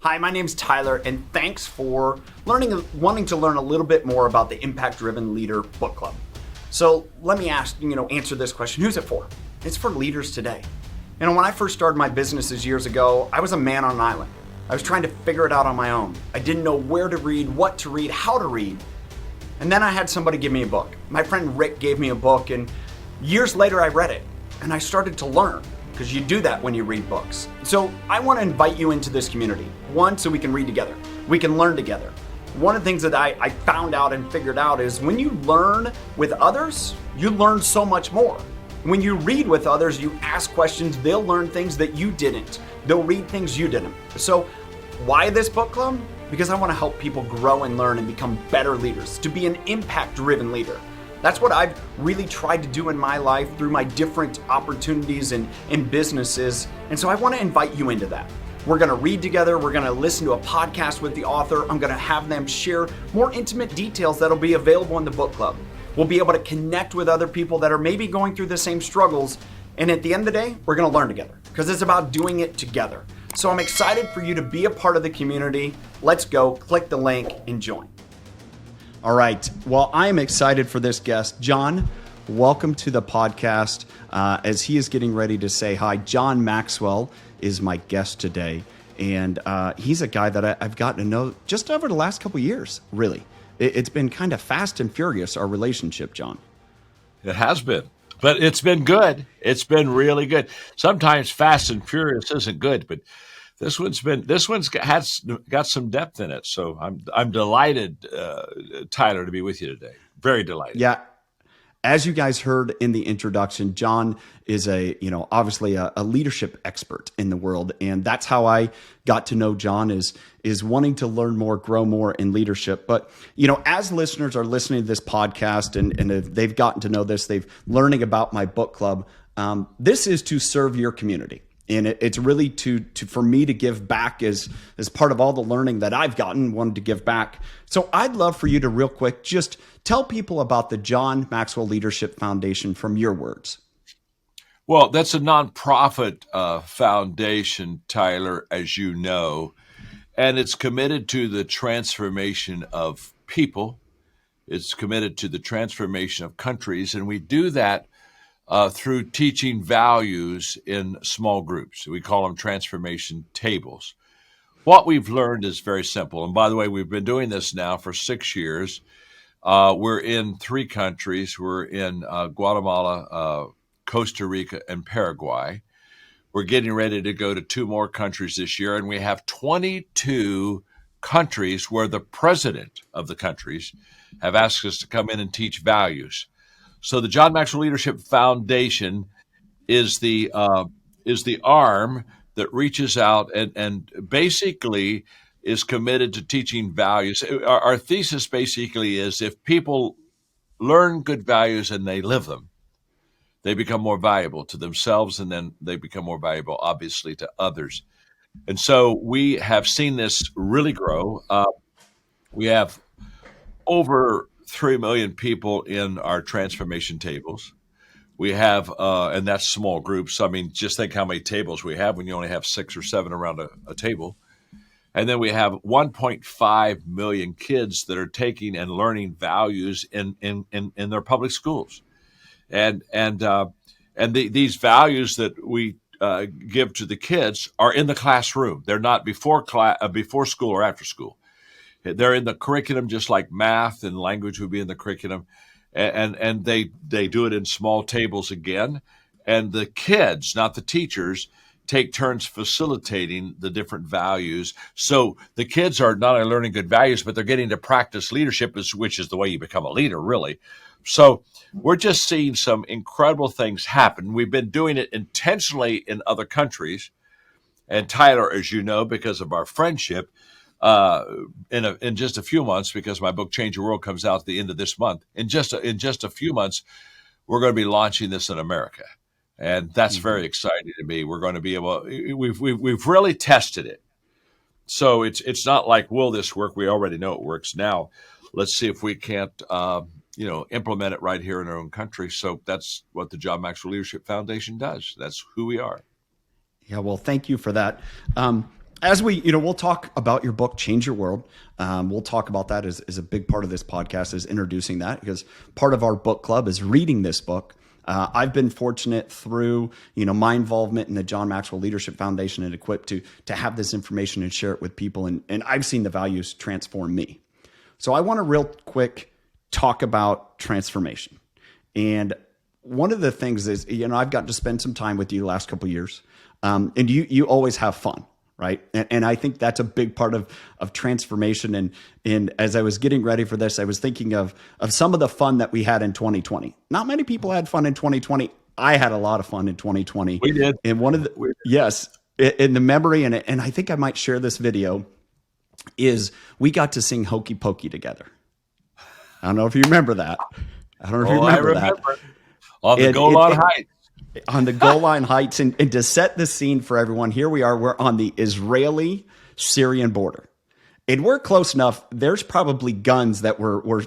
Hi, my name's Tyler, and thanks for wanting to learn a little bit more about the Impact Driven Leader Book Club. So let me answer this question. Who's it for? It's for leaders today. When I first started my businesses years ago, I was a man on an island. I was trying to figure it out on my own. I didn't know where to read, what to read, how to read. And then I had somebody give me a book. My friend Rick gave me a book, and years later I read it, and I started to learn. Because you do that when you read books. So I want to invite you into this community. One, so we can read together. We can learn together. One of the things that I found out and figured out is when you learn with others, you learn so much more. When you read with others, you ask questions, they'll learn things that you didn't. They'll read things you didn't. So why this book club? Because I want to help people grow and learn and become better leaders, to be an impact-driven leader. That's what I've really tried to do in my life through my different opportunities and businesses. And so I want to invite you into that. We're going to read together. We're going to listen to a podcast with the author. I'm going to have them share more intimate details that'll be available in the book club. We'll be able to connect with other people that are maybe going through the same struggles. And at the end of the day, we're going to learn together because it's about doing it together. So I'm excited for you to be a part of the community. Let's go. Click the link and join. All right. Well, I am excited for this guest. John, welcome to the podcast. As he is getting ready to say hi, John Maxwell is my guest today. And he's a guy that I've gotten to know just over the last couple of years, really. It's been kind of fast and furious, our relationship, John. It has been, but it's been good. It's been really good. Sometimes fast and furious isn't good, but this one's got some depth in it. So I'm delighted, Tyler, to be with you today. Very delighted. Yeah. As you guys heard in the introduction, John is obviously a leadership expert in the world. And that's how I got to know John is wanting to learn more, grow more in leadership. But, as listeners are listening to this podcast and they've gotten to know this, they've learning about my book club. This is to serve your community. And it's really for me to give back as part of all the learning that I've gotten, wanted to give back. So I'd love for you to real quick just tell people about the John Maxwell Leadership Foundation from your words. Well, that's a nonprofit foundation, Tyler, as you know, and it's committed to the transformation of people. It's committed to the transformation of countries, and we do that through teaching values in small groups. We call them transformation tables. What we've learned is very simple. And by the way, we've been doing this now for 6 years. We're in 3 countries. We're in Guatemala, Costa Rica, and Paraguay. We're getting ready to go to 2 more countries this year. And we have 22 countries where the president of the countries have asked us to come in and teach values. So the John Maxwell Leadership Foundation is the arm that reaches out and basically is committed to teaching values. Our thesis basically is if people learn good values and they live them, they become more valuable to themselves, and then they become more valuable, obviously, to others. And so we have seen this really grow. We have over 3 million people in our transformation tables. We have, and that's small groups. I mean, just think how many tables we have when you only have 6 or 7 around a table. And then we have 1.5 million kids that are taking and learning values in their public schools. And these values that we give to the kids are in the classroom. They're not before school or after school. They're in the curriculum, just like math and language would be in the curriculum. And they do it in small tables again. And the kids, not the teachers, take turns facilitating the different values. So the kids are not only learning good values, but they're getting to practice leadership, which is the way you become a leader, really. So we're just seeing some incredible things happen. We've been doing it intentionally in other countries. And Tyler, as you know, because of our friendship, in just a few months, because my book Change Your World comes out at the end of this month, in just a few months, we're going to be launching this in America, and that's very exciting to me. We're going to be able. We've really tested it, so it's not like, will this work? We already know it works. Now, let's see if we can't implement it right here in our own country. So that's what the John Maxwell Leadership Foundation does. That's who we are. Yeah, well, thank you for that. as we'll talk about your book, Change Your World. We'll talk about that as a big part of this podcast, is introducing that, because part of our book club is reading this book. I've been fortunate through, my involvement in the John Maxwell Leadership Foundation and Equip to have this information and share it with people. And I've seen the values transform me. So I want to real quick talk about transformation. And one of the things is, I've gotten to spend some time with you the last couple of years. And you always have fun, right? And I think that's a big part of transformation. And as I was getting ready for this, I was thinking of some of the fun that we had in 2020. Not many people had fun in 2020. I had a lot of fun in 2020. We did. And one of the, yes, in the memory, and I think I might share this video, is we got to sing Hokey Pokey together. I don't know if you remember that. I don't know if you remember that. On the Goal Line Heights. On the Goal Line Heights. And to set the scene for everyone, here we are. We're on the Israeli-Syrian border. And we're close enough. There's probably guns that were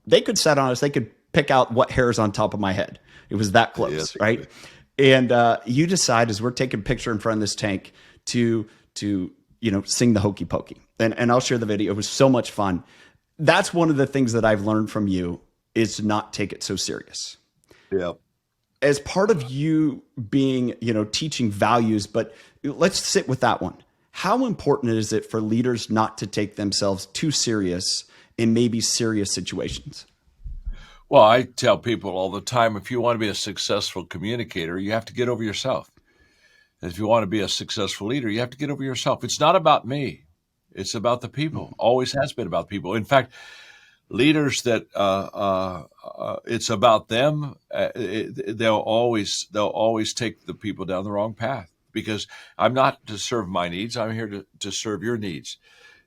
they could set on us. They could pick out what hair's on top of my head. It was that close, yes, right? And you decide, as we're taking a picture in front of this tank, to sing the Hokey Pokey. And I'll share the video. It was so much fun. That's one of the things that I've learned from you, is to not take it so serious. Yeah. As part of you being, teaching values, but let's sit with that one. How important is it for leaders not to take themselves too serious in maybe serious situations? Well, I tell people all the time, if you want to be a successful communicator, you have to get over yourself. And if you want to be a successful leader, you have to get over yourself. It's not about me. It's about the people. Always has been about people. In fact, leaders that it's about them, they'll always take the people down the wrong path, because I'm not to serve my needs. I'm here to serve your needs.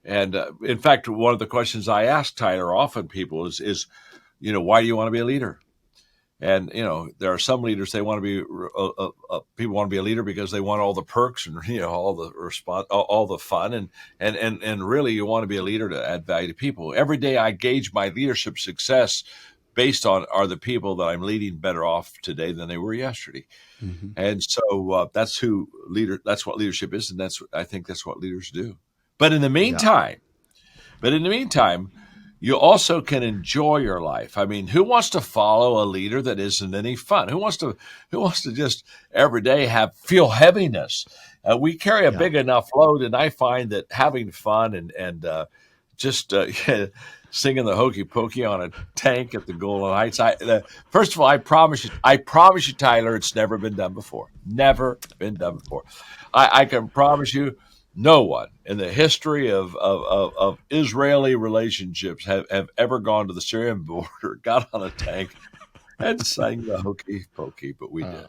And in fact, one of the questions I ask, Tyler, often people is why do you want to be a leader? And, there are some leaders, they want to be, people want to be a leader because they want all the perks and, all the fun. And really you want to be a leader to add value to people. Every day I gauge my leadership success based on, are the people that I'm leading better off today than they were yesterday? Mm-hmm. And so that's what leadership is. And I think that's what leaders do. But in the meantime, you also can enjoy your life. I mean, who wants to follow a leader that isn't any fun? Who wants to just every day feel heaviness? We carry a big enough load, and I find that having fun and just singing the Hokey Pokey on a tank at the Golden Heights. First of all, I promise you, Tyler, it's never been done before. Never been done before. I can promise you, no one in the history of Israeli relationships have ever gone to the Syrian border, got on a tank, and sang the Hokey Pokey, but we did.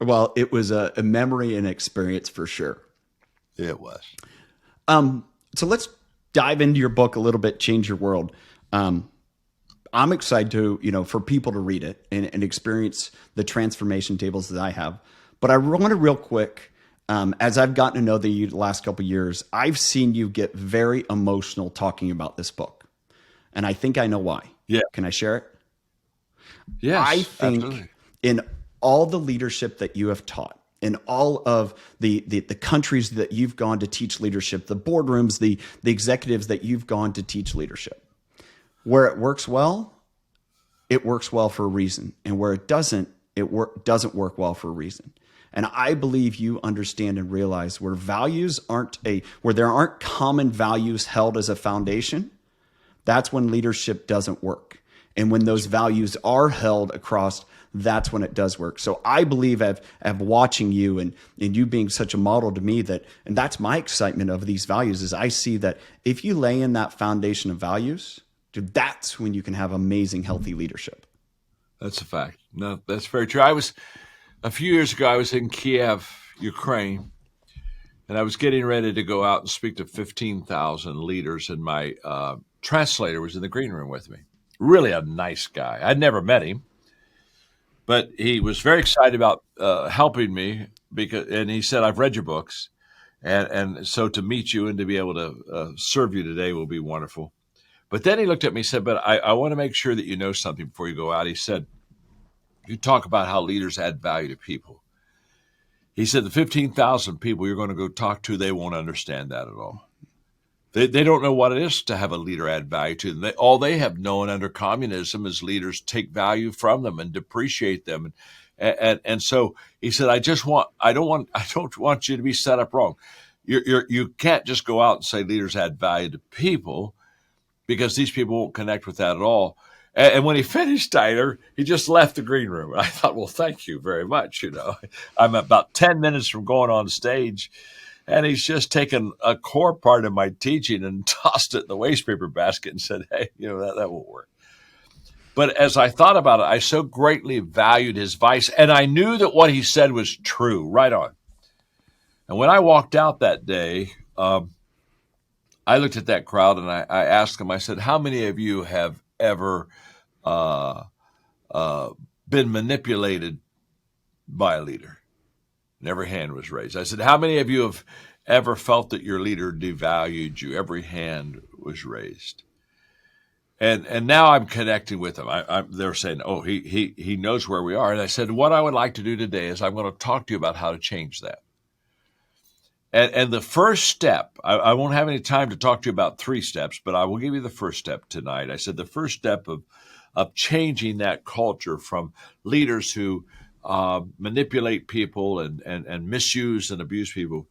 Well, it was a memory and experience for sure. It was. So let's dive into your book a little bit, Change Your World. I'm excited to, for people to read it and experience the transformation tables that I have. But I want to real quick, as I've gotten to know you the last couple of years, I've seen you get very emotional talking about this book. And I think I know why. Yeah. Can I share it? Yes, I think absolutely. In all the leadership that you have taught, in all of the countries that you've gone to teach leadership, the boardrooms, the executives that you've gone to teach leadership, where it works well for a reason. And where it doesn't, doesn't work well for a reason. And I believe you understand and realize where where there aren't common values held as a foundation, that's when leadership doesn't work. And when those values are held across, that's when it does work. So I believe of watching you and you being such a model to me, and that's my excitement of these values, is I see that if you lay in that foundation of values, dude, that's when you can have amazing, healthy leadership. That's a fact. No, that's very true. A few years ago, I was in Kiev, Ukraine, and I was getting ready to go out and speak to 15,000 leaders, and my translator was in the green room with me. Really a nice guy. I'd never met him, but he was very excited about helping me, and he said, I've read your books, and so to meet you and to be able to serve you today will be wonderful. But then he looked at me and said, but I want to make sure that you know something before you go out. He said, you talk about how leaders add value to people. He said the 15,000 people you're going to go talk to, they won't understand that at all. They don't know what it is to have a leader add value to them. All they have known under communism is leaders take value from them and depreciate them. And so he said, I don't want you to be set up wrong. You can't just go out and say leaders add value to people, because these people won't connect with that at all. And when he finished, Tyler, he just left the green room. And I thought, well, thank you very much. I'm about 10 minutes from going on stage, and he's just taken a core part of my teaching and tossed it in the waste paper basket and said, hey, that won't work. But as I thought about it, I so greatly valued his advice, and I knew that what he said was true, right on. And when I walked out that day, I looked at that crowd and I asked them, I said, how many of you have ever been manipulated by a leader? And every hand was raised. I said, how many of you have ever felt that your leader devalued you? Every hand was raised. And now I'm connecting with them. They're saying, oh, he knows where we are. And I said, what I would like to do today is I'm going to talk to you about how to change that. And the first step, I won't have any time to talk to you about 3 steps, but I will give you the first step tonight. I said the first step of changing that culture from leaders who manipulate people and misuse and abuse people.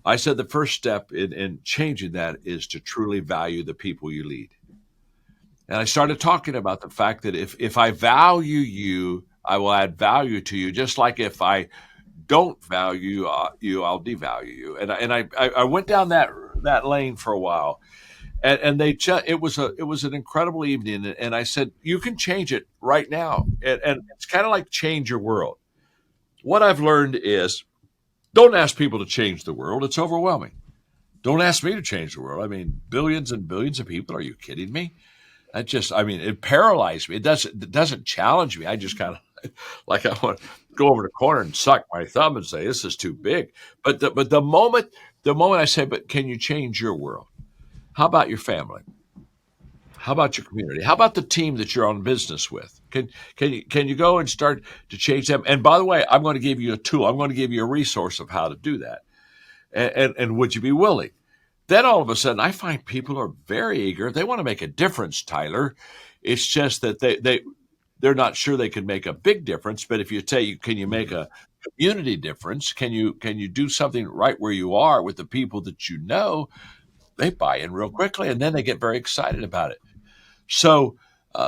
I said the first step in changing that is to truly value the people you lead. And I started talking about the fact that if I value you, I will add value to you, just like if I don't value you, I'll devalue you. And I went down that lane for a while, and it was an incredible evening. And I said, you can change it right now, and it's kind of like change your world. What I've learned is, don't ask people to change the world; it's overwhelming. Don't ask me to change the world. I mean, billions and billions of people. Are you kidding me? It paralyzed me. It doesn't challenge me. I just kind of like I want to go over the corner and suck my thumb and say, this is too big. But the moment I say, but can you change your world? How about your family? How about your community? How about the team that you're on business with? Can you go and start to change them? And by the way, I'm going to give you a tool. I'm going to give you a resource of how to do that. And would you be willing? Then all of a sudden, I find people are very eager. They want to make a difference, Tyler. It's just that they're not sure they can make a big difference. But if you say, can you make a community difference? Can you do something right where you are with the people that you know? They buy in real quickly, and then they get very excited about it. So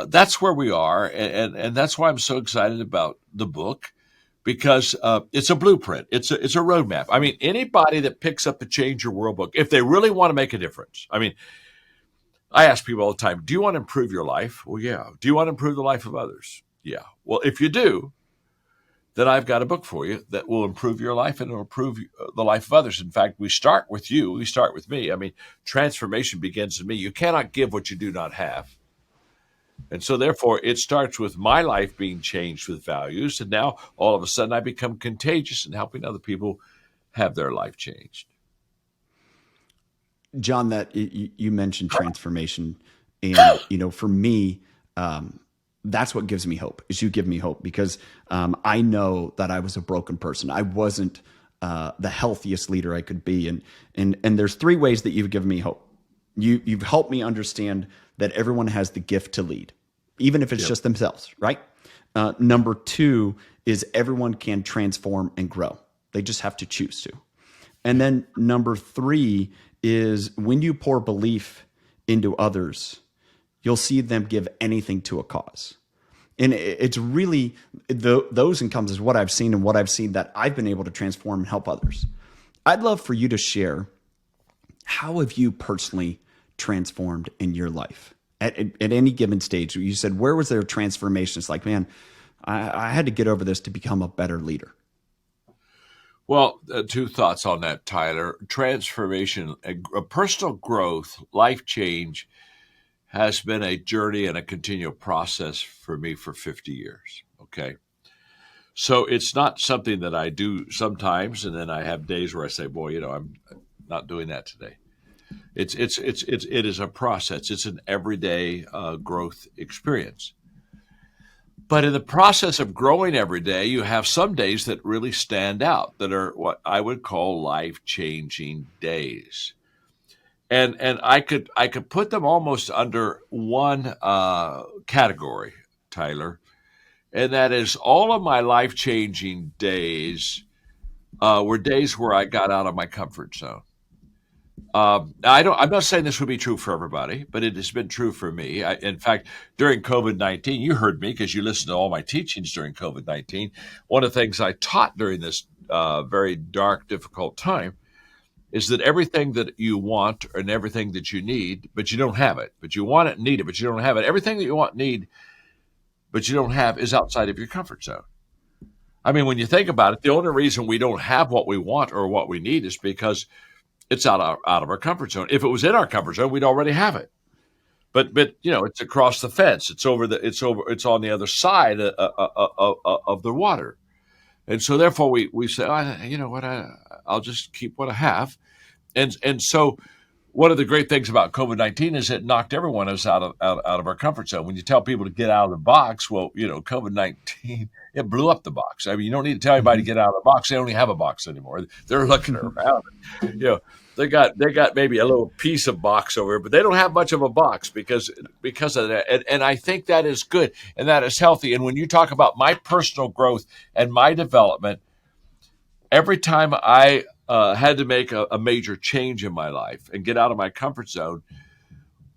that's where we are, and that's why I'm so excited about the book, because it's a blueprint. It's a roadmap. I mean, anybody that picks up the Change Your World book, if they really want to make a difference, I ask people all the time, do you want to improve your life? Well, yeah. Do you want to improve the life of others? Yeah. Well, if you do, then I've got a book for you that will improve your life and it'll improve the life of others. In fact, we start with you. We start with me. Transformation begins in me. You cannot give what you do not have. And so therefore, it starts with my life being changed with values. And now all of a sudden I become contagious in helping other people have their life changed. John, that you mentioned transformation, and for me, that's what gives me hope. Is you give me hope, because I know that I was a broken person. I wasn't the healthiest leader I could be, and there's 3 ways that you've given me hope. You've helped me understand that everyone has the gift to lead, even if it's just themselves, right? Number 2 is everyone can transform and grow. They just have to choose to. And then number 3 is when you pour belief into others, you'll see them give anything to a cause. And it's really, those encompasses what I've seen and what I've seen that I've been able to transform and help others. I'd love for you to share, how have you personally transformed in your life at any given stage? You said, where was there a transformation? It's like, man, I had to get over this to become a better leader. Well, 2 thoughts on that, Tyler. Transformation, a personal growth, life change has been a journey and a continual process for me for 50 years. Okay. So it's not something that I do sometimes, and then I have days where I say, boy, I'm not doing that today. It is a process. It's an everyday growth experience. But in the process of growing every day, you have some days that really stand out, that are what I would call life-changing days. And I could put them almost under one category, Tyler, and that is all of my life-changing days were days where I got out of my comfort zone. I'm not saying this would be true for everybody, but it has been true for me. In fact, during COVID-19, you heard me because you listened to all my teachings during COVID-19. One of the things I taught during this very dark, difficult time is that everything that you want and everything that you need, but you don't have it, but you want it and need it, but you don't have it. Everything that you want, need, but you don't have is outside of your comfort zone. I mean, when you think about it, the only reason we don't have what we want or what we need is because it's out of our comfort zone. If it was in our comfort zone, we'd already have it. But it's across the fence. It's on the other side of the water. And so therefore we say, oh, you know what, I'll just keep what I have. And so one of the great things about COVID-19 is it knocked everyone else out of our comfort zone. When you tell people to get out of the box, well, COVID-19, it blew up the box. I mean, you don't need to tell anybody to get out of the box. They don't even have a box anymore. They're looking around. They got maybe a little piece of box over here, but they don't have much of a box because of that. And I think that is good and that is healthy. And when you talk about my personal growth and my development, every time I had to make a major change in my life and get out of my comfort zone,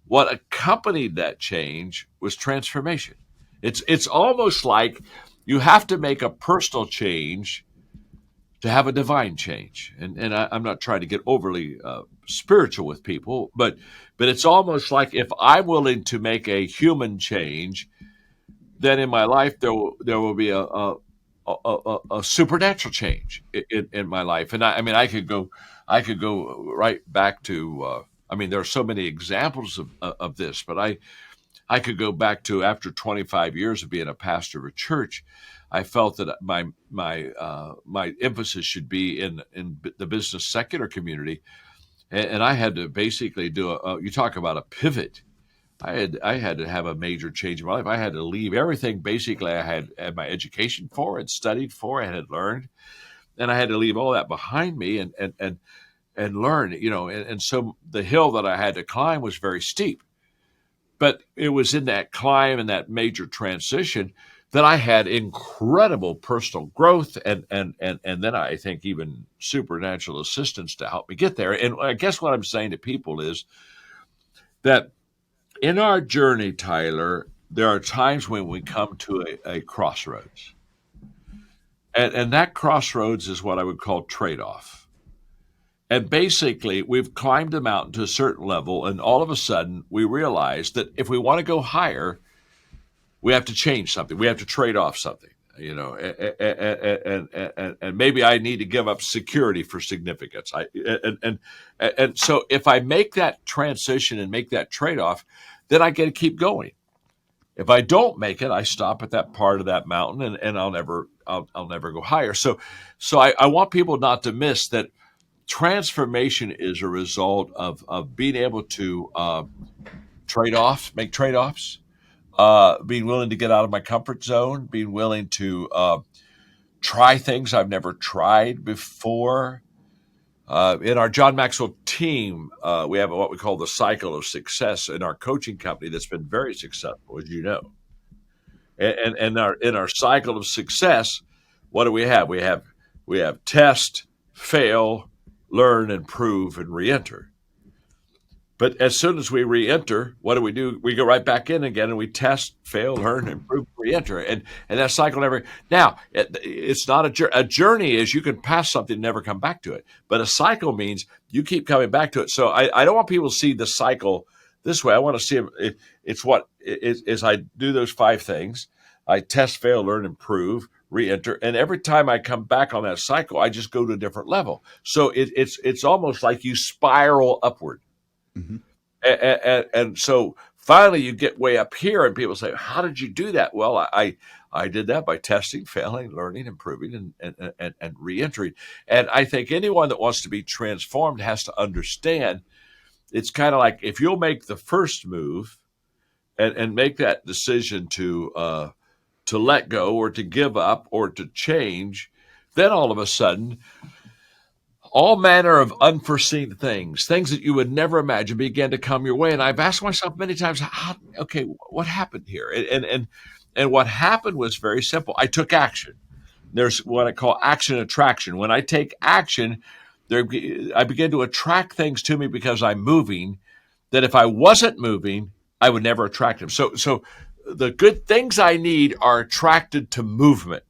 what accompanied that change was transformation. It's almost like you have to make a personal change to have a divine change. And I'm not trying to get overly spiritual with people, but it's almost like if I'm willing to make a human change, then in my life there will be a supernatural change in my life. And I mean, I could go right back to, there are so many examples of this, but I could go back to after 25 years of being a pastor of a church. I felt that my emphasis should be in the business secular community. And I had to basically do you talk about a pivot. I had to have a major change in my life. I had to leave everything basically I had my education for and studied for and had learned, and I had to leave all that behind me and learn. And so the hill that I had to climb was very steep, but it was in that climb and that major transition that I had incredible personal growth and then I think even supernatural assistance to help me get there. And I guess what I'm saying to people is that in our journey, Tyler, there are times when we come to a crossroads. And that crossroads is what I would call trade-off. And basically, we've climbed the mountain to a certain level, and all of a sudden, we realize that if we want to go higher, we have to change something. We have to trade off something, and maybe I need to give up security for significance. And so if I make that transition and make that trade-off, then I get to keep going. If I don't make it, I stop at that part of that mountain and I'll never go higher. So I want people not to miss that transformation is a result of being able to make trade-offs, being willing to get out of my comfort zone, being willing to try things I've never tried before. In our John Maxwell team, we have what we call the cycle of success in our coaching company that's been very successful, as you know. And in our cycle of success, what do we have? We have test, fail, learn, improve, and re-enter. But as soon as we re-enter, what do? We go right back in again and we test, fail, learn, improve, re-enter. And that cycle never. Now, it's not a journey is you can pass something and never come back to it. But a cycle means you keep coming back to it. So I don't want people to see the cycle this way. I want to see it's what is I do those 5 things. I test, fail, learn, improve, re-enter. And every time I come back on that cycle, I just go to a different level. So it's almost like you spiral upward. Mm-hmm. And so finally you get way up here and people say, how did you do that? Well, I did that by testing, failing, learning, improving, and re-entering. And I think anyone that wants to be transformed has to understand it's kind of like if you'll make the first move and make that decision to to let go or to give up or to change, then all of a sudden, all manner of unforeseen things that you would never imagine began to come your way. And I've asked myself many times, okay, what happened here? And what happened was very simple. I took action. There's what I call action attraction. When I take action, I begin to attract things to me because I'm moving, that if I wasn't moving, I would never attract them. So the good things I need are attracted to movement.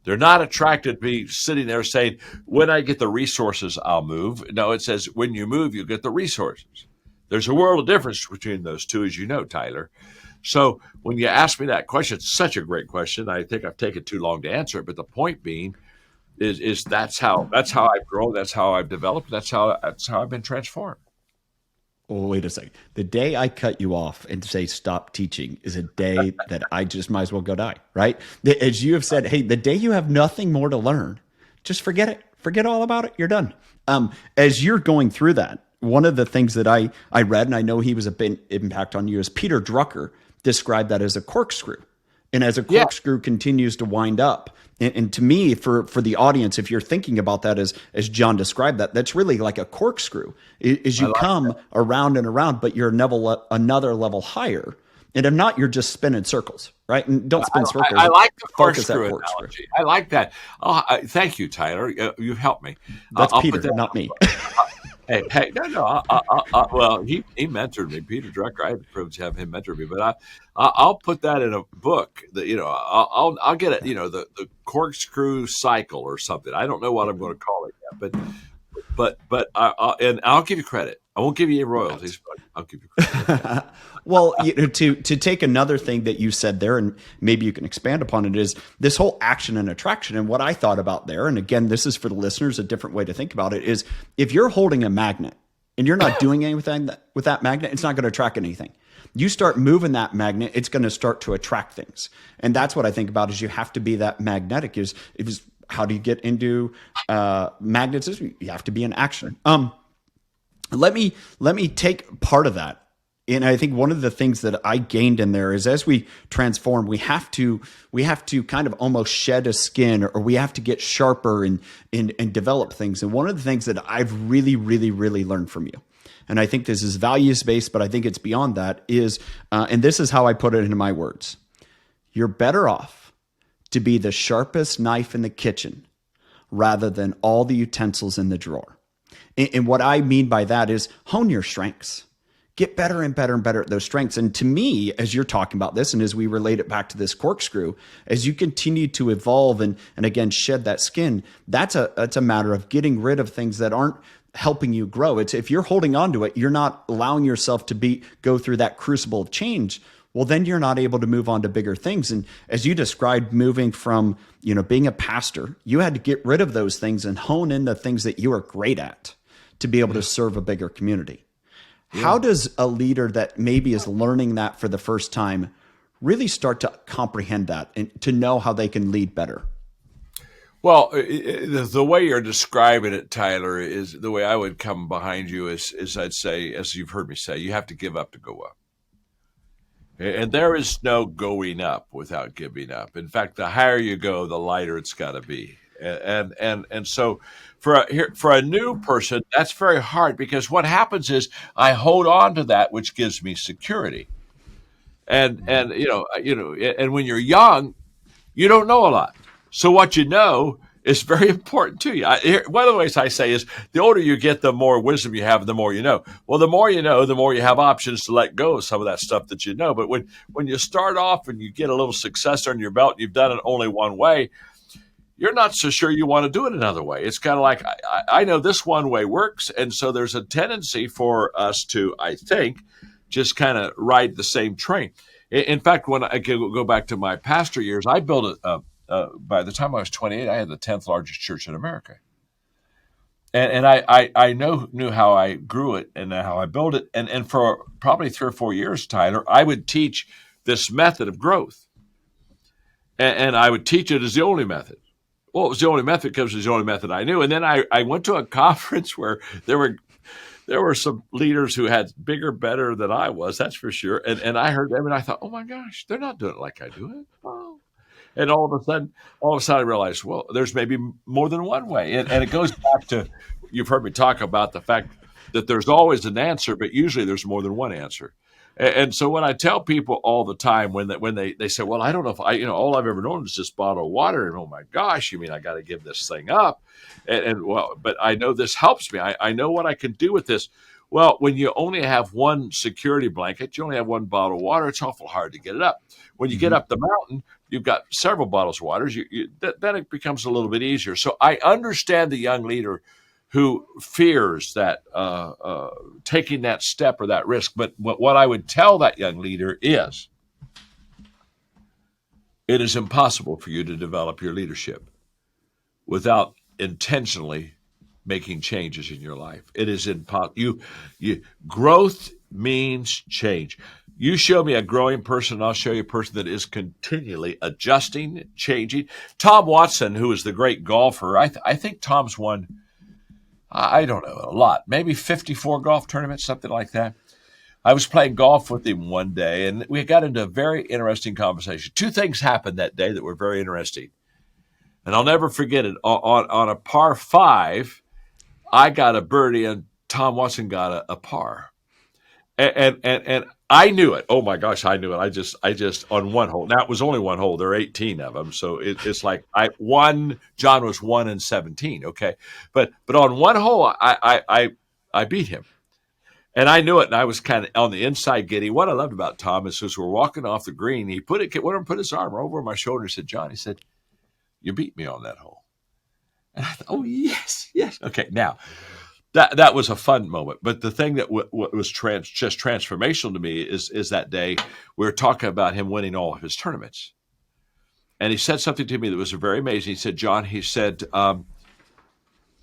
They're not attracted to me sitting there saying, when I get the resources, I'll move. No, it says, when you move, you get the resources. There's a world of difference between those two, as you know, Tyler. So when you ask me that question, it's such a great question. I think I've taken too long to answer it. But the point being is that's how I've grown. That's how I've developed. That's how I've been transformed. Well, wait a second. The day I cut you off and say stop teaching is a day that I just might as well go die, right? As you have said, hey, the day you have nothing more to learn, just forget it. Forget all about it. You're done. As you're going through that, one of the things that I read, and I know he was a big impact on you, is Peter Drucker described that as a corkscrew. And as a corkscrew continues to wind up, and to me, for the audience, if you're thinking about that as John described that, that's really like a corkscrew. Is you come around and around, but you're another level higher. And if not, you're just spinning circles, right? And don't spin circles. I like the corkscrew analogy. I like that. Thank you, Tyler. You've helped me. That's Peter, not me. Hey, no. Well, he mentored me, Peter Drucker. I had the privilege to have him mentor me, but I'll put that in a book. That I'll get it. The corkscrew cycle or something. I don't know what I'm going to call it yet, but I'll give you credit. I won't give you any royalties, but I'll give you credit. Well, to take another thing that you said there, and maybe you can expand upon it, is this whole action and attraction. And what I thought about there, and again, this is for the listeners, a different way to think about it, is if you're holding a magnet and you're not doing anything with that magnet, it's not going to attract anything. You start moving that magnet, it's going to start to attract things. And that's what I think about, is you have to be that magnetic. How do you get into magnetism? You have to be in action. Let me take part of that. And I think one of the things that I gained in there is, as we transform, we have to kind of almost shed a skin, or we have to get sharper and develop things. And one of the things that I've really, really, really learned from you, and I think this is values-based, but I think it's beyond that, is, and this is how I put it into my words, you're better off to be the sharpest knife in the kitchen rather than all the utensils in the drawer. And what I mean by that is hone your strengths. Get better and better and better at those strengths. And to me, as you're talking about this, and as we relate it back to this corkscrew, as you continue to evolve and again, shed that skin, that's a matter of getting rid of things that aren't helping you grow. It's, if you're holding on to it, you're not allowing yourself to go through that crucible of change. Well, then you're not able to move on to bigger things. And as you described, moving from, being a pastor, you had to get rid of those things and hone in the things that you are great at to be able to serve a bigger community. How does a leader that maybe is learning that for the first time really start to comprehend that and to know how they can lead better? Well, the way you're describing it, Tyler, is the way I would come behind you is I'd say, as you've heard me say, you have to give up to go up. And there is no going up without giving up. In fact, the higher you go, the lighter it's got to be. And so for a new person, that's very hard, because what happens is I hold on to that which gives me security. And when you're young, you don't know a lot. So what you know is very important to you. One of the ways I say is, the older you get, the more wisdom you have, the more you know. Well, the more you know, the more you have options to let go of some of that stuff that you know. But when you start off and you get a little success under your belt, and you've done it only one way, you're not so sure you want to do it another way. It's kind of like, I know this one way works. And so there's a tendency for us to, I think, just kind of ride the same train. In fact, when I go back to my pastor years, I built by the time I was 28, I had the 10th largest church in America. And I knew how I grew it and how I built it. And for probably 3 or 4 years, Tyler, I would teach this method of growth. And I would teach it as the only method. Well, it was the only method because it was the only method I knew. And then I went to a conference where there were some leaders who had bigger, better than I was, that's for sure. And I heard them and I thought, oh my gosh, they're not doing it like I do it. Oh. And all of a sudden I realized, well, there's maybe more than one way. And it goes back to, you've heard me talk about the fact that there's always an answer, but usually there's more than one answer. And so when I tell people all the time when they say, well, I don't know if all I've ever known is this bottle of water, and oh my gosh, you mean I got to give this thing up? And well, but I know this helps me. I know what I can do with this. Well, when you only have one security blanket, you only have one bottle of water, it's awful hard to get it up. When you get up the mountain, you've got several bottles of water. Then it becomes a little bit easier. So I understand the young leader who fears that taking that step or that risk. But what I would tell that young leader is, it is impossible for you to develop your leadership without intentionally making changes in your life. It is impossible. Growth means change. You show me a growing person, I'll show you a person that is continually adjusting, changing. Tom Watson, who is the great golfer, I think Tom's won, I don't know, a lot, maybe 54 golf tournaments, something like that. I was playing golf with him one day, and we got into a very interesting conversation. Two things happened that day that were very interesting, and I'll never forget it. On a par 5, I got a birdie, and Tom Watson got a par. And I knew it. Oh my gosh, I knew it. I just on one hole. Now it was only one hole. There are 18 of them, so it's like John was 1 in 17. Okay, but on one hole, I beat him, and I knew it. And I was kind of on the inside giddy. What I loved about Tom is, as we're walking off the green, he put his arm over my shoulder and said, "John," he said, "you beat me on that hole." And I thought, "Oh yes. Okay, now." That was a fun moment, but the thing that was just transformational to me is that day we were talking about him winning all of his tournaments, and he said something to me that was very amazing. He said, "John," he said,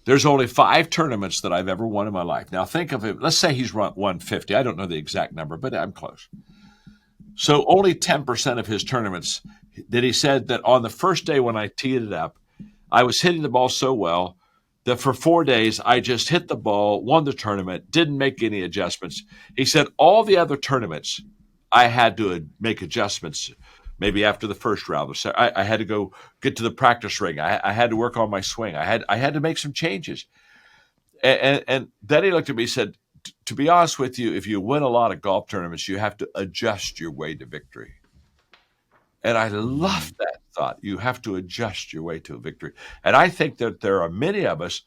"there's only 5 tournaments that I've ever won in my life." Now think of him. Let's say he's won 50. I don't know the exact number, but I'm close. So only 10% of his tournaments. That he said that on the first day when I teed it up, I was hitting the ball so well that for 4 days, I just hit the ball, won the tournament, didn't make any adjustments. He said all the other tournaments, I had to make adjustments maybe after the first round. I had to go get to the practice ring. I had to work on my swing. I had to make some changes. And then he looked at me and said, to be honest with you, if you win a lot of golf tournaments, you have to adjust your way to victory. And I love that thought. You have to adjust your way to a victory. And I think that there are many of us,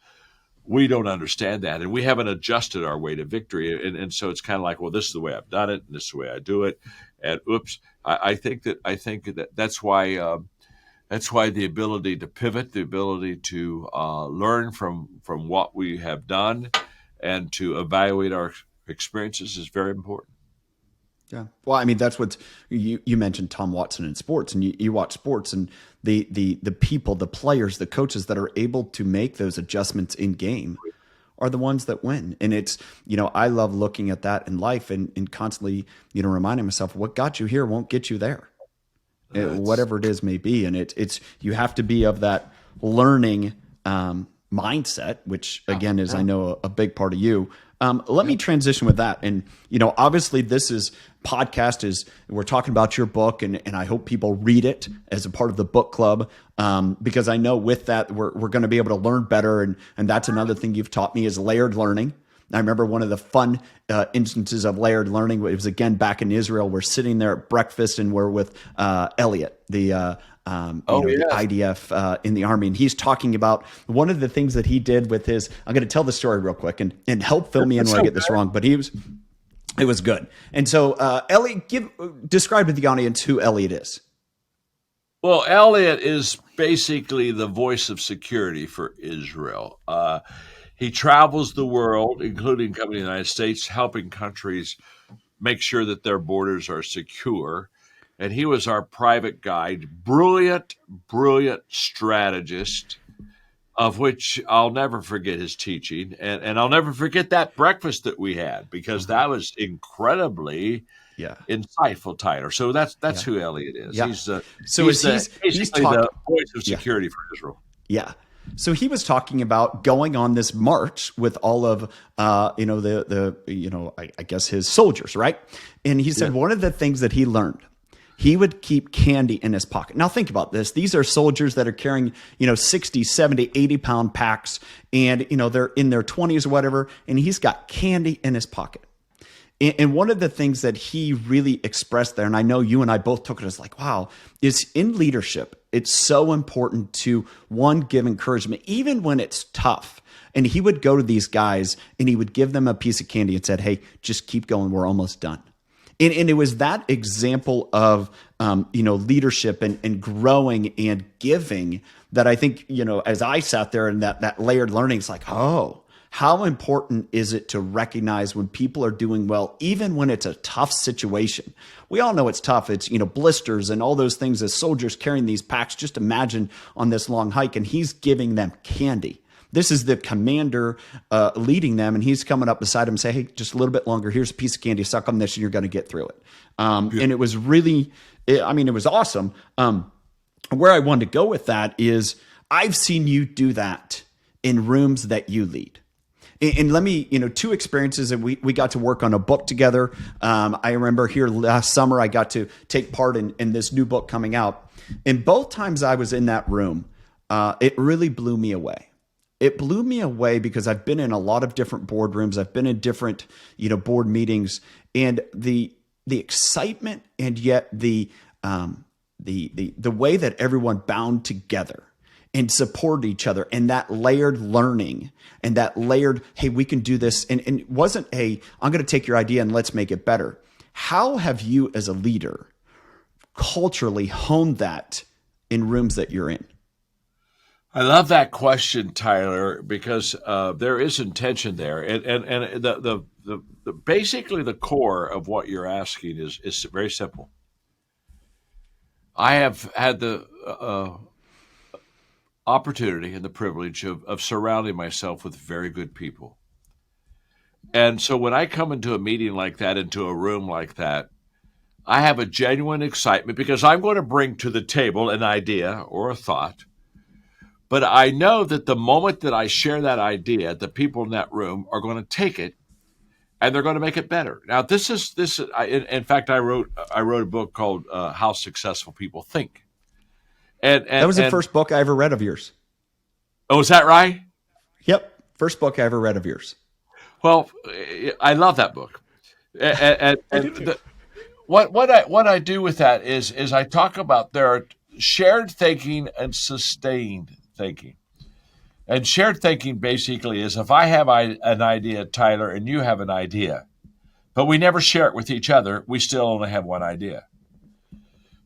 we don't understand that. And we haven't adjusted our way to victory. And so it's kind of like, well, this is the way I've done it, and this is the way I do it. And oops, I think that's why the ability to pivot, the ability to learn from what we have done and to evaluate our experiences is very important. Yeah. Well, I mean, that's what you mentioned Tom Watson in sports, and you watch sports, and the people, the players, the coaches that are able to make those adjustments in game are the ones that win. And it's, I love looking at that in life and constantly, reminding myself what got you here won't get you there, whatever it is may be. And it's, you have to be of that learning mindset, which again is, I know, a big part of you. Let me transition with that. And, obviously this podcast we're talking about your book, and I hope people read it as a part of the book club. Because I know with that, we're going to be able to learn better. And that's another thing you've taught me is layered learning. I remember one of the fun instances of layered learning. It was again back in Israel. We're sitting there at breakfast, and we're with Elliot, the IDF in the Army, and he's talking about one of the things that he did with his. I'm going to tell the story real quick and help fill me in when I get this wrong. But it was good. And so, Elliot, describe to the audience who Elliot is. Well, Elliot is basically the voice of security for Israel. He travels the world, including coming to the United States, helping countries make sure that their borders are secure. And he was our private guide, brilliant strategist, of which I'll never forget his teaching. And I'll never forget that breakfast that we had, because that was incredibly insightful, Tyler. So that's who Elliot is. Yeah. He's basically the voice of security for Israel. Yeah. So he was talking about going on this march with all of, I guess his soldiers, right? And he said one of the things that he learned, he would keep candy in his pocket. Now think about this. These are soldiers that are carrying, 60, 70, 80-pound packs, and, they're in their 20s or whatever, and he's got candy in his pocket. And one of the things that he really expressed there, and I know you and I both took it as like, wow, is in leadership, it's so important to, one, give encouragement, even when it's tough. And he would go to these guys and he would give them a piece of candy and said, hey, just keep going. We're almost done. And it was that example of, leadership and growing and giving that I think, as I sat there and that layered learning, it's like, oh, how important is it to recognize when people are doing well, even when it's a tough situation? We all know it's tough. It's, blisters and all those things as soldiers carrying these packs. Just imagine on this long hike, and he's giving them candy. This is the commander leading them, and he's coming up beside him and say, hey, just a little bit longer. Here's a piece of candy. Suck on this, and you're going to get through it. And it was really, it was awesome. Where I wanted to go with that is I've seen you do that in rooms that you lead. And let me, two experiences that we got to work on a book together. I remember here last summer, I got to take part in this new book coming out. And both times I was in that room, it really blew me away. It blew me away because I've been in a lot of different boardrooms. I've been in different, board meetings, and the excitement and yet the way that everyone bound together and support each other, and that layered learning and that layered, hey, we can do this. And it wasn't I'm going to take your idea and let's make it better. How have you as a leader culturally honed that in rooms that you're in? I love that question, Tyler, because there is intention there. And the basically the core of what you're asking is very simple. I have had the opportunity and the privilege of surrounding myself with very good people. And so when I come into a meeting like that, into a room like that, I have a genuine excitement because I'm going to bring to the table an idea or a thought. But I know that the moment that I share that idea, the people in that room are going to take it and they're going to make it better. Now, in fact, I wrote a book called How Successful People Think. And that was the first book I ever read of yours. Oh, is that right? Yep. First book I ever read of yours. Well, I love that book. What I do with that is I talk about there are shared thinking and sustained thinking. And shared thinking basically is if I have an idea, Tyler, and you have an idea, but we never share it with each other, we still only have one idea.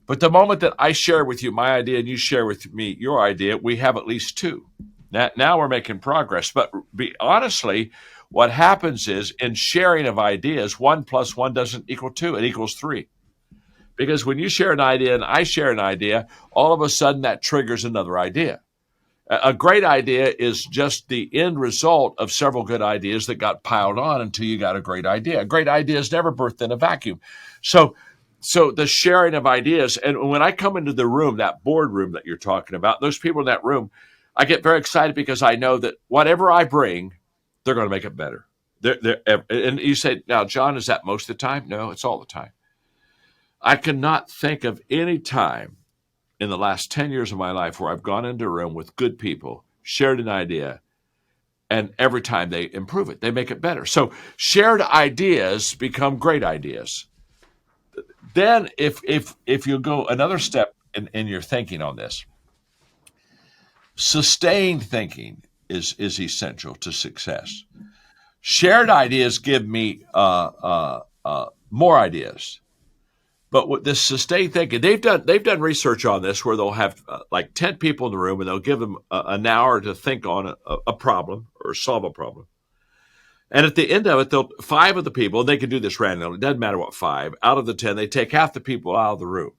But the moment that I share with you my idea and you share with me your idea, we have at least two. Now we're making progress. But honestly, what happens is in sharing of ideas, 1 + 1 doesn't equal 2, it equals 3. Because when you share an idea and I share an idea, all of a sudden that triggers another idea. A great idea is just the end result of several good ideas that got piled on until you got a great idea. A great idea is never birthed in a vacuum. So the sharing of ideas, and when I come into the room, that boardroom that you're talking about, those people in that room, I get very excited because I know that whatever I bring, they're going to make it better. And you say, now, John, is that most of the time? No, it's all the time. I cannot think of any time in the last 10 years of my life where I've gone into a room with good people, shared an idea, and every time they improve it, they make it better. So shared ideas become great ideas. Then if you go another step in your thinking on this, sustained thinking is essential to success. Shared ideas give me more ideas. But with this sustained thinking, they've done research on this where they'll have like 10 people in the room and they'll give them an hour to think on a problem or solve a problem. And at the end of it, 5 of the people, and they can do this randomly, it doesn't matter what 5, out of the 10, they take half the people out of the room.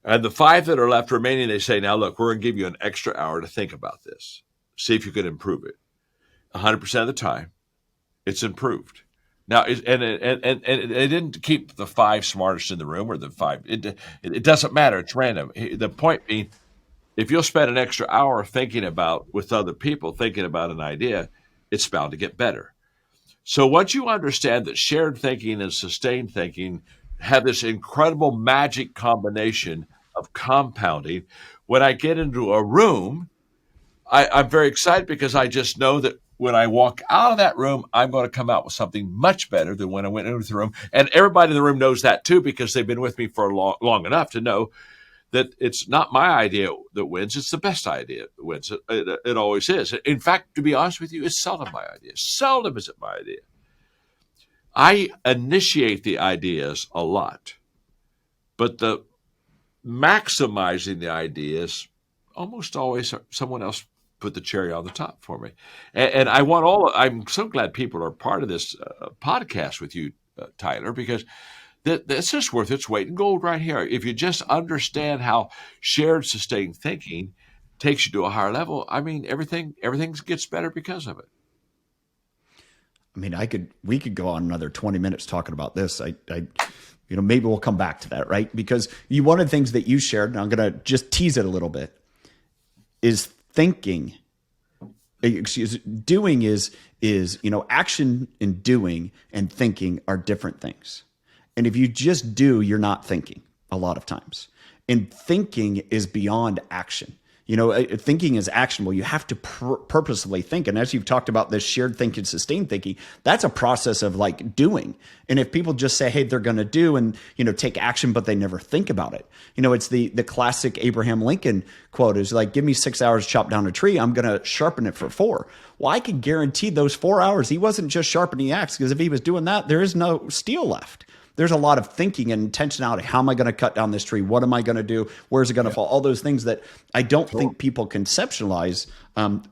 And the 5 that are left remaining, they say, now look, we're going to give you an extra hour to think about this. See if you can improve it. 100% of the time, it's improved. Now, and they didn't keep the 5 smartest in the room or the 5. It doesn't matter. It's random. The point being, if you'll spend an extra hour thinking about with other people, thinking about an idea, it's bound to get better. So once you understand that shared thinking and sustained thinking have this incredible magic combination of compounding. When I get into a room, I'm very excited because I just know that when I walk out of that room, I'm going to come out with something much better than when I went into the room. And everybody in the room knows that too, because they've been with me for long enough to know that it's not my idea that wins. It's the best idea that wins. It always is. In fact, to be honest with you, it's seldom my idea. Seldom is it my idea. I initiate the ideas a lot, but the maximizing the ideas almost always someone else put the cherry on the top for me. And I'm so glad people are part of this podcast with you, Tyler, because this is worth its weight in gold right here. If you just understand how shared sustained thinking takes you to a higher level, I mean, everything gets better because of it. I mean, we could go on another 20 minutes talking about this. Maybe we'll come back to that, right? Because one of the things that you shared, and I'm going to just tease it a little bit, is thinking. Doing is action and doing and thinking are different things. And if you just do, you're not thinking a lot of times. And thinking is beyond action. Thinking is actionable. You have to purposely think. And as you've talked about this shared thinking, sustained thinking, that's a process of like doing. And if people just say, hey, they're going to do and, take action, but they never think about it. It's the classic Abraham Lincoln quote is like, give me 6 hours to chop down a tree. I'm going to sharpen it for 4. Well, I can guarantee those 4 hours, he wasn't just sharpening the axe, because if he was doing that, there is no steel left. There's a lot of thinking and intentionality. How am I going to cut down this tree? What am I going to do? Where's it going to fall? All those things that I don't think people conceptualize.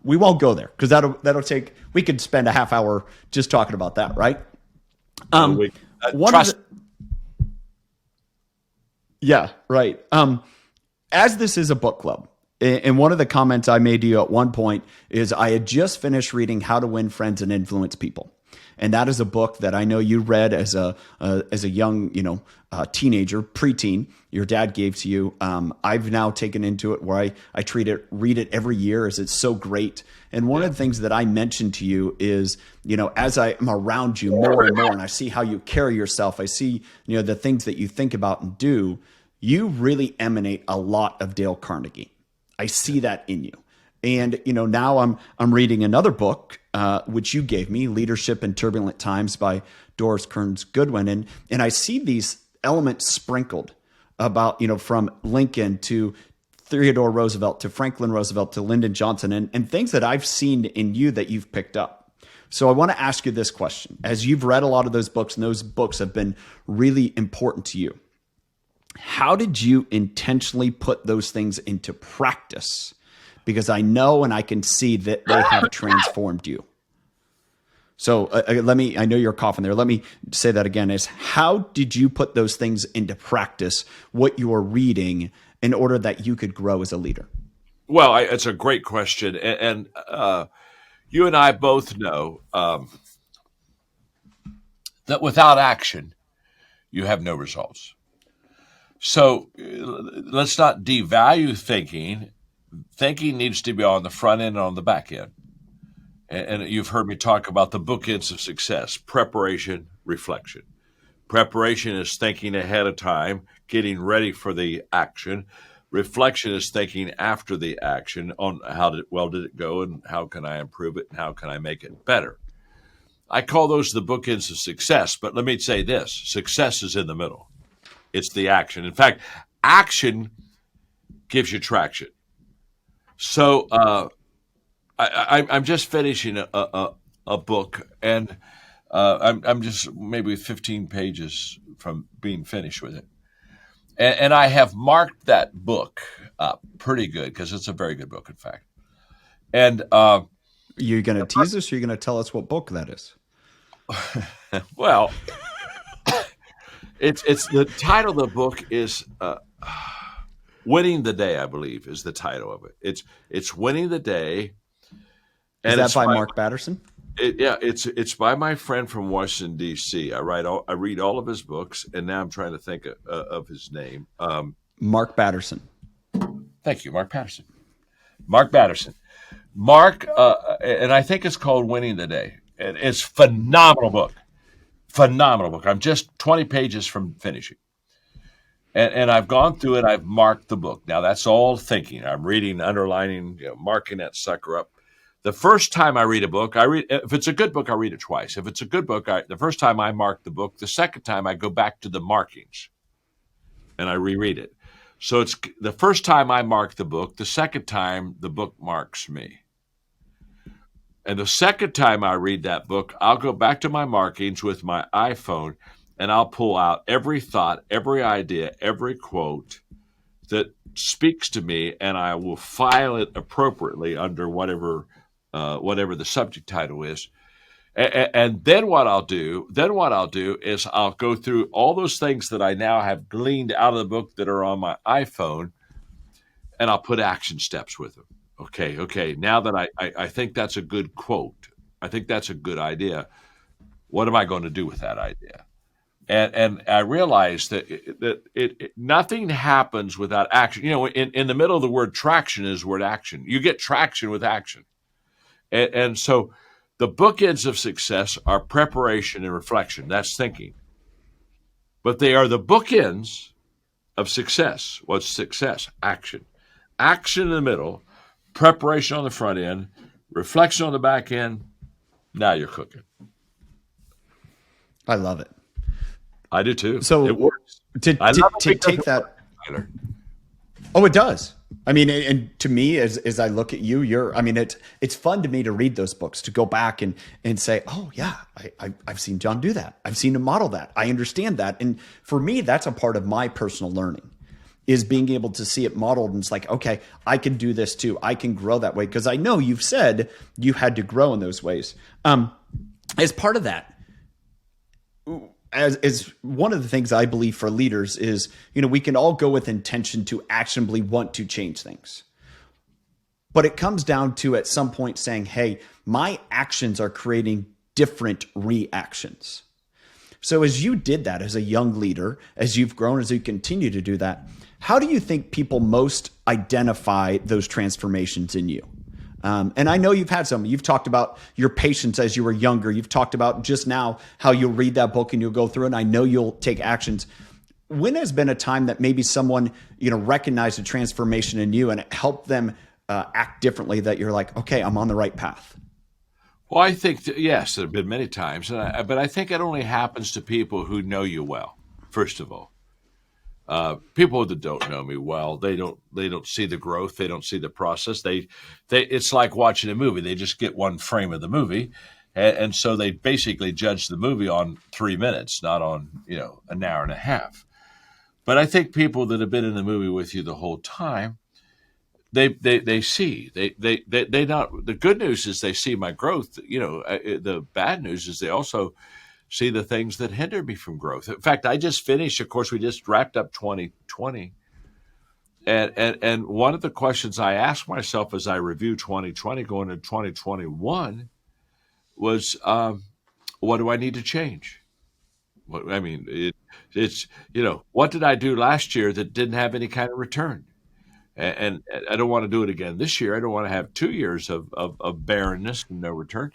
We won't go there because that'll take. We could spend a half hour just talking about that, right? Yeah, right. As this is a book club, and one of the comments I made to you at one point is I had just finished reading How to Win Friends and Influence People. And that is a book that I know you read as a young, teenager, preteen. Your dad gave to you. I've now taken into it where I read it every year, as it's so great. And one of the things that I mentioned to you is, as I am around you more and more, and I see how you carry yourself, I see, the things that you think about and do, you really emanate a lot of Dale Carnegie. I see that in you. And, now I'm reading another book, which you gave me, Leadership in Turbulent Times by Doris Kearns Goodwin. And I see these elements sprinkled about, from Lincoln to Theodore Roosevelt to Franklin Roosevelt to Lyndon Johnson and things that I've seen in you that you've picked up. So I want to ask you this question. As you've read a lot of those books, and those books have been really important to you, how did you intentionally put those things into practice? Because I know and I can see that they have transformed you. So I know you're coughing there. Let me say that again, is how did you put those things into practice, what you are reading, in order that you could grow as a leader? Well, it's a great question. And you and I both know that without action, you have no results. So let's not devalue thinking. Thinking needs to be on the front end and on the back end. And you've heard me talk about the bookends of success: preparation, reflection. Preparation is thinking ahead of time, getting ready for the action. Reflection is thinking after the action on how did it go and how can I improve it and how can I make it better. I call those the bookends of success, but let me say this: success is in the middle. It's the action. In fact, action gives you traction. So I'm just finishing a book, and I'm just maybe 15 pages from being finished with it. And I have marked that book up pretty good because it's a very good book, in fact. And you're going to tease us, or you're going to tell us what book that is? Well, it's the title of the book is Winning the Day, I believe, is the title of it. It's Winning the Day. And is that by Mark Batterson? It's by my friend from Washington, D.C. I read all of his books, and now I'm trying to think of his name. Mark Batterson. Thank you, Mark Patterson. Mark Batterson. Mark, and I think it's called Winning the Day. And it's a phenomenal book. phenomenal book. I'm just 20 pages from finishing. And I've gone through it. I've marked the book. Now, that's all thinking. I'm reading, underlining, marking that sucker up. The first time I read a book, if it's a good book, I read it twice. If it's a good book, the first time I mark the book. The second time I go back to the markings and I reread it. So it's the first time I mark the book. The second time the book marks me. And the second time I read that book, I'll go back to my markings with my iPhone and I'll pull out every thought, every idea, every quote that speaks to me, and I will file it appropriately under whatever the subject title is. And then what I'll do is I'll go through all those things that I now have gleaned out of the book that are on my iPhone, and I'll put action steps with them. Okay. Now that I think that's a good quote, I think that's a good idea. What am I going to do with that idea? And I realized that nothing happens without action. In the middle of the word traction is the word action. You get traction with action. And so the bookends of success are preparation and reflection. That's thinking. But they are the bookends of success. What's success? Action. Action in the middle, preparation on the front end, reflection on the back end. Now you're cooking. I love it. I do too. So it works. To take that. Tyler. Oh, it does. I mean, and to me, as I look at you, it's fun to me to read those books, to go back and say, oh yeah, I've seen John do that. I've seen him model that. I understand that. And for me, that's a part of my personal learning, is being able to see it modeled. And it's like, okay, I can do this too. I can grow that way. Because I know you've said you had to grow in those ways. As part of that, as one of the things I believe for leaders is, we can all go with intention to actionably want to change things. But it comes down to at some point saying, hey, my actions are creating different reactions. So as you did that as a young leader, as you've grown, as you continue to do that, how do you think people most identify those transformations in you? And I know you've had some. You've talked about your patience as you were younger. You've talked about just now how you'll read that book and you'll go through it. And I know you'll take actions. When has been a time that maybe someone, recognized a transformation in you and it helped them act differently, that you're like, okay, I'm on the right path? Well, I think, yes, there have been many times. But I think it only happens to people who know you well, first of all. People that don't know me well, they don't see the growth. They don't see the process. It's like watching a movie. They just get one frame of the movie. And so they basically judge the movie on 3 minutes, not on, an hour and a half. But I think people that have been in the movie with you the whole time, they see, they not, the good news is they see my growth. The bad news is they also see the things that hinder me from growth. In fact, I just finished, of course, we just wrapped up 2020. And one of the questions I asked myself as I reviewed 2020 going into 2021 was, what do I need to change? What did I do last year that didn't have any kind of return? And I don't want to do it again this year. I don't want to have 2 years of barrenness and no return.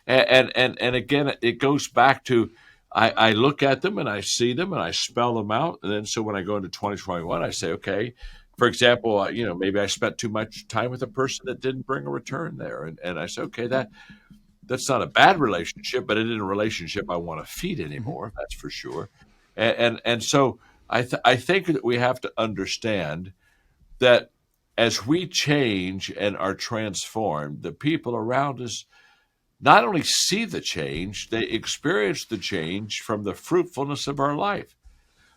And again, it goes back to I look at them and I see them and I spell them out. And then so when I go into 2021, I say, okay, for example, maybe I spent too much time with a person that didn't bring a return there. And I say, okay, that's not a bad relationship, but it isn't a relationship I want to feed anymore. That's for sure. And so I think that we have to understand that as we change and are transformed, the people around us not only see the change, they experience the change from the fruitfulness of our life.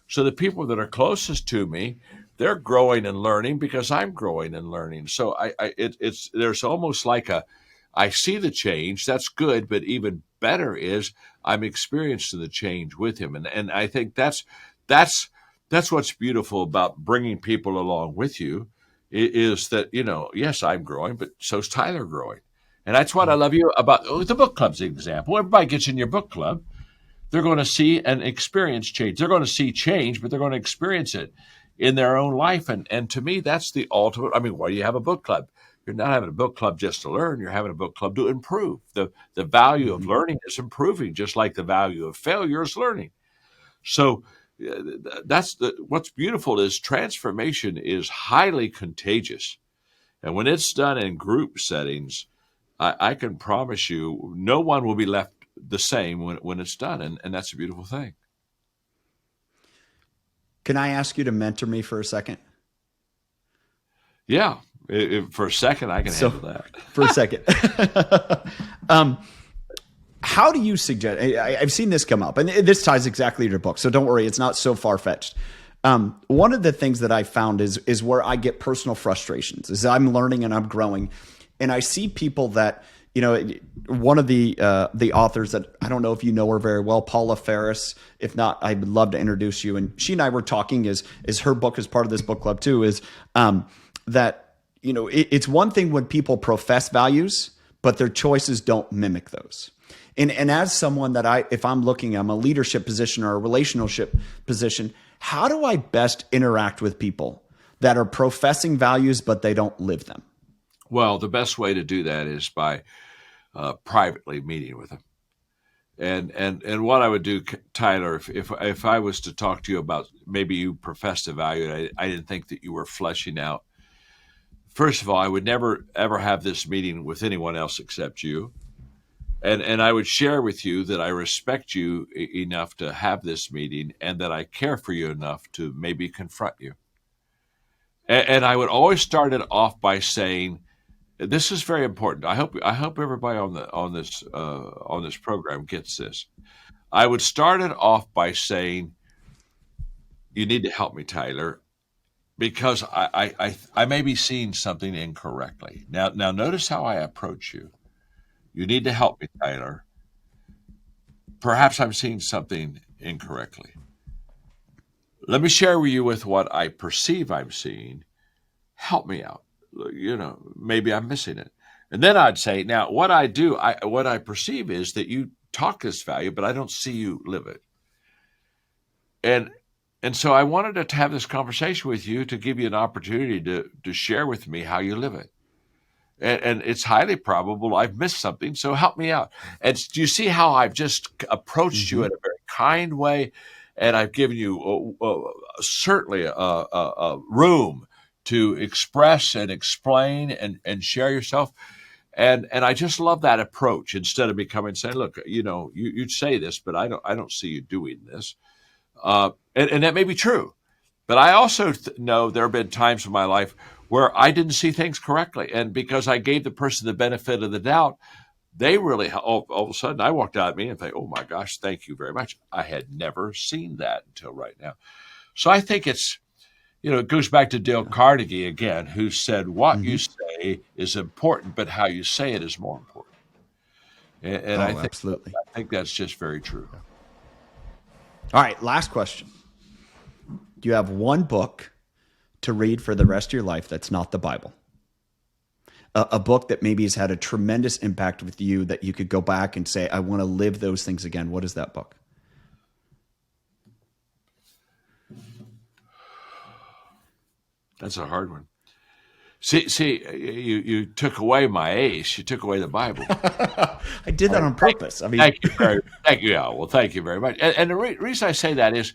So the people that are closest to me, they're growing and learning because I'm growing and learning. So there's almost like I see the change. That's good, but even better is I'm experiencing the change with him, and I think that's what's beautiful about bringing people along with you, is that yes, I'm growing, but so's Tyler growing. And that's what I love you about the book club's example. Everybody gets in your book club. They're going to see and experience change. They're going to see change, but they're going to experience it in their own life. And to me, that's the ultimate. I mean, why do you have a book club? You're not having a book club just to learn. You're having a book club to improve. The value of Mhm. learning is improving, just like the value of failure is learning. So what's beautiful is transformation is highly contagious. And when it's done in group settings, I can promise you no one will be left the same when it's done. And that's a beautiful thing. Can I ask you to mentor me for a second? Yeah. For a second, I can So, handle that. for a second, how do you suggest? I've seen this come up, and this ties exactly to your book. So don't worry, it's not so far fetched. One of the things that I found is where I get personal frustrations is I'm learning and I'm growing, and I see people that one of the authors that I don't know if you know her very well, Paula Ferris. If not, I would love to introduce you. And she and I were talking is her book is part of this book club too. Is that it's one thing when people profess values, but their choices don't mimic those. And as someone that if I'm looking, I'm a leadership position or a relationship position, how do I best interact with people that are professing values, but they don't live them? Well, the best way to do that is by privately meeting with them. And what I would do, Tyler, if I was to talk to you about maybe you professed a value and I didn't think that you were fleshing out. First of all, I would never ever have this meeting with anyone else except you. And I would share with you that I respect you enough to have this meeting and that I care for you enough to maybe confront you. And I would always start it off by saying, this is very important. I hope everybody on this program gets this. I would start it off by saying, you need to help me, Tyler, because I may be seeing something incorrectly. Now notice how I approach you. You need to help me, Tyler. Perhaps I'm seeing something incorrectly. Let me share with you with what I perceive I'm seeing. Help me out. Maybe I'm missing it. And then I'd say, now what I perceive is that you talk this value, but I don't see you live it. And so I wanted to have this conversation with you to give you an opportunity to share with me how you live it. And it's highly probable I've missed something, so help me out. And do you see how I've just approached you in a very kind way, and I've given you certainly a room to express and explain and share yourself. And I just love that approach instead of me coming and saying, look, you'd say this, but I don't see you doing this. And that may be true. But I also know there have been times in my life where I didn't see things correctly. And because I gave the person the benefit of the doubt, they really, all of a sudden, I walked out of me and think, oh my gosh, thank you very much. I had never seen that until right now. So I think it goes back to Dale Carnegie again, who said, what you say is important, but how you say it is more important. And Absolutely. I think that's just very true. All right, last question. Do you have one book to read for the rest of your life that's not the Bible? A book that maybe has had a tremendous impact with you that you could go back and say, I want to live those things again. What is that book? That's a hard one. See, you took away my ace. You took away the Bible. I did that on purpose. Thank you. Yeah, well, thank you very much. And the reason I say that is,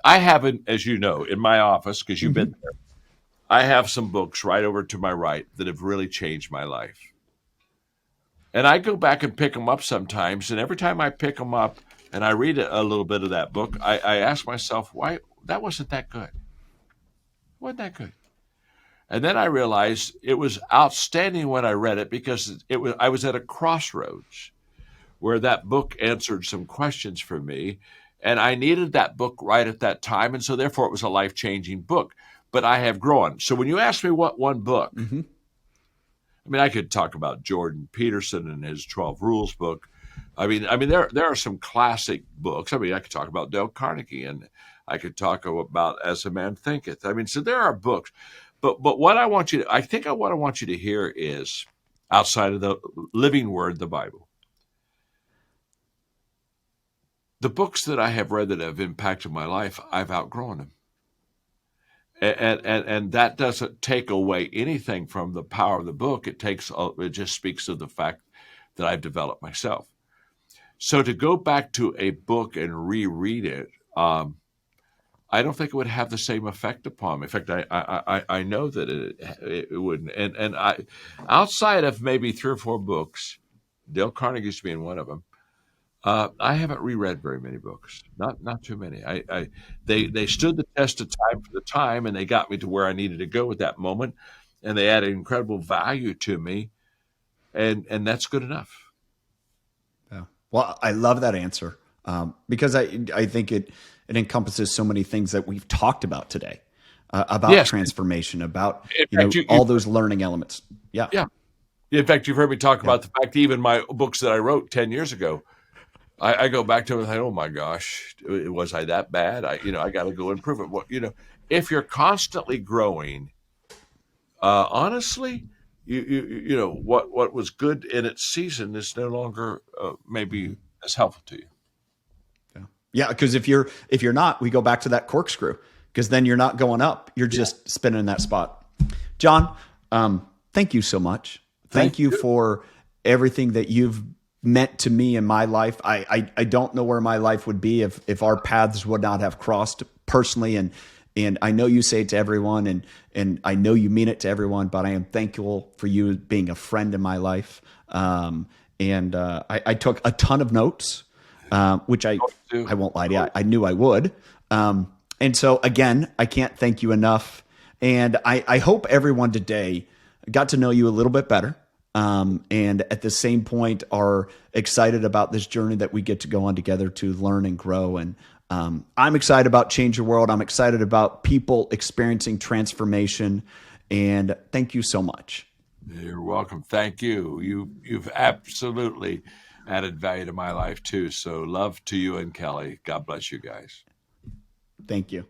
I haven't, as you know, in my office, because you've been there, I have some books right over to my right that have really changed my life. And I go back and pick them up sometimes, and every time I pick them up and I read a little bit of that book, I ask myself, why that wasn't that good? Wasn't that good? And then I realized it was outstanding when I read it because I was at a crossroads where that book answered some questions for me. And I needed that book right at that time. And so therefore it was a life-changing book. But I have grown. So when you ask me what one book, I mean, I could talk about Jordan Peterson and his 12 Rules book. I mean, there are some classic books. I mean, I could talk about Dale Carnegie, and I could talk about As a Man Thinketh. I mean, so there are books. But what I want you to hear is, outside of the living word, the Bible, the books that I have read that have impacted my life, I've outgrown them. And that doesn't take away anything from the power of the book. It just speaks of the fact that I've developed myself. So to go back to a book and reread it, I don't think it would have the same effect upon me. In fact, I know that it wouldn't. And outside of maybe 3 or 4 books, Dale Carnegie's being one of them, I haven't reread very many books. Not too many. They stood the test of time for the time, and they got me to where I needed to go at that moment, and they added incredible value to me, and that's good enough. Yeah. Well, I love that answer because I think it encompasses so many things that we've talked about today about Yes. transformation, about fact, all those learning elements. Yeah. Yeah. In fact, you've heard me talk about the fact that even my books that I wrote 10 years ago, I go back to them and think, oh my gosh, was I that bad? I got to go improve it. Well, if you're constantly growing, honestly, what was good in its season is no longer maybe as helpful to you. Yeah, because if you're not, we go back to that corkscrew, because then you're not going up. You're just spinning in that spot. John, thank you so much. Thank you for everything that you've meant to me in my life. I don't know where my life would be if our paths would not have crossed personally. And I know you say it to everyone, and I know you mean it to everyone, but I am thankful for you being a friend in my life. And I took a ton of notes. Which I won't lie to you, I knew I would. And so again, I can't thank you enough. And I hope everyone today got to know you a little bit better. And at the same point are excited about this journey that we get to go on together to learn and grow. And I'm excited about Change Your World. I'm excited about people experiencing transformation. And thank you so much. You're welcome. Thank you. You've absolutely added value to my life too. So love to you and Kelly. God bless you guys. Thank you.